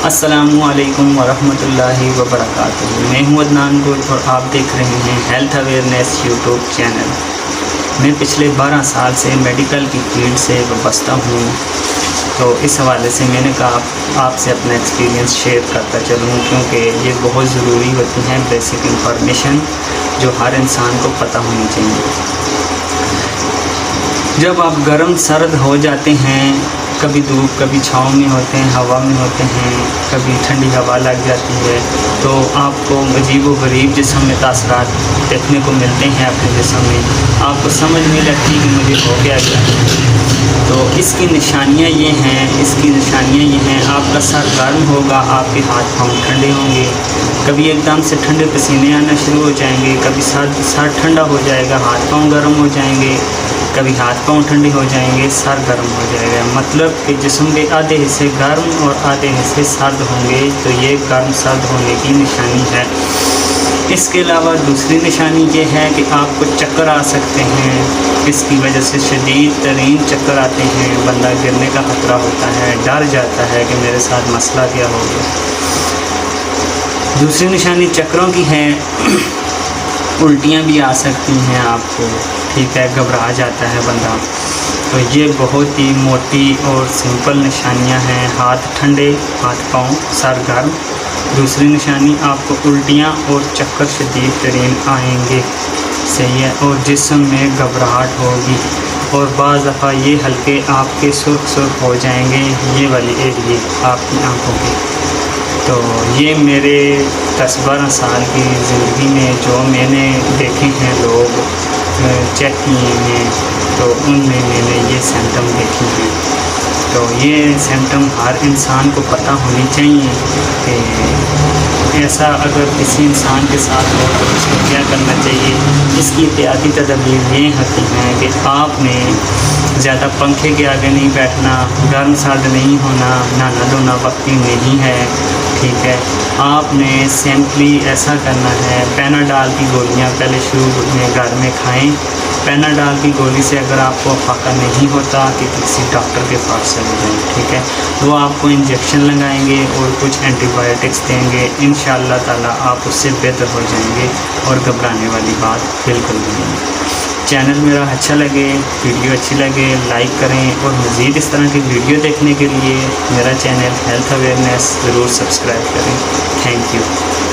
السلام علیکم ورحمۃ اللہ وبرکاتہ۔ میں ہوں عدنان گل اور آپ دیکھ رہے ہیں ہیلتھ اویئرنیس یوٹیوب چینل۔ میں پچھلے 12 سال سے میڈیکل کی فیلڈ سے وابستہ ہوں، تو اس حوالے سے میں نے کہا آپ سے اپنا ایکسپیرینس شیئر کرتا چلوں، کیونکہ یہ بہت ضروری ہوتی ہیں بیسک انفارمیشن جو ہر انسان کو پتہ ہونی چاہیے۔ جب آپ گرم سرد ہو جاتے ہیں، کبھی دھوپ کبھی چھاؤں میں ہوتے ہیں، ہوا میں ہوتے ہیں، کبھی ٹھنڈی ہوا لگ جاتی ہے، تو آپ کو عجیب و غریب جسم میں تاثرات دیکھنے کو ملتے ہیں اپنے جسم میں۔ آپ کو سمجھ نہیں لگتی کہ مجھے ہو گیا کیا۔ تو اس کی نشانیاں یہ ہیں، آپ کا سر گرم ہوگا، آپ کے ہاتھ پاؤں ٹھنڈے ہوں گے، کبھی ایک دم سے ٹھنڈے پسینے آنا شروع ہو جائیں گے، کبھی سر ٹھنڈا ہو جائے گا، ہاتھ پاؤں گرم ہو جائیں گے، کبھی ہاتھ پاؤں ٹھنڈے ہو جائیں گے، سر گرم ہو جائے گا۔ مطلب کہ جسم کے آدھے حصے گرم اور آدھے حصے سرد ہوں گے، تو یہ گرم سرد ہونے کی نشانی ہے۔ اس کے علاوہ دوسری نشانی یہ ہے کہ آپ کو چکر آ سکتے ہیں، اس کی وجہ سے شدید ترین چکر آتے ہیں، بندہ گرنے کا خطرہ ہوتا ہے، ڈر جاتا ہے کہ میرے ساتھ مسئلہ کیا ہو گیا۔ دوسری نشانی چکروں کی ہے، الٹیاں بھی آ سکتی ہیں آپ کو، ٹھیک ہے، گھبرا جاتا ہے بندہ۔ تو یہ بہت ہی موٹی اور سمپل نشانیاں ہیں، ہاتھ ٹھنڈے، ہاتھ پاؤں، سر گرم۔ دوسری نشانی آپ کو الٹیاں اور چکر شدید ترین آئیں گے، صحیح ہے، اور جسم میں گھبراہٹ ہوگی، اور بعض دفعہ یہ ہلکے آپ کے سرخ ہو جائیں گے، یہ والی ایریے آپ کی آنکھوں کی۔ تو یہ میرے 10-12 سال کی زندگی میں جو میں نے دیکھے ہیں، لوگ چیک کیے ہیں، تو ان میں نے یہ سمٹم دیکھی ہیں۔ تو یہ سمٹم ہر انسان کو پتہ ہونی چاہیے کہ ایسا اگر کسی انسان کے ساتھ ہو تو اس کو کیا کرنا چاہیے۔ اس کی احتیاطی تدابیر یہ ہوتی ہیں کہ آپ نے زیادہ پنکھے کے آگے نہیں بیٹھنا، گرم سرد نہیں ہونا، نہانا دھونا وقتی نہیں ہے، ٹھیک ہے۔ آپ نے سمپلی ایسا کرنا ہے، پیناڈال کی گولیاں پہلے شروع میں گھر میں کھائیں۔ پیناڈال کی گولی سے اگر آپ کو فائدہ نہیں ہوتا کہ کسی ڈاکٹر کے پاس چلے جائیں، ٹھیک ہے۔ وہ آپ کو انجیکشن لگائیں گے اور کچھ اینٹی بایوٹکس دیں گے، انشاءاللہ تعالیٰ آپ اس سے بہتر ہو جائیں گے، اور گھبرانے والی بات بالکل نہیں۔ چینل میرا اچھا لگے، ویڈیو اچھی لگے، لائک کریں، اور مزید اس طرح کی ویڈیو دیکھنے کے لیے میرا چینل ہیلتھ اویئرنیس ضرور سبسکرائب کریں۔ Thank you.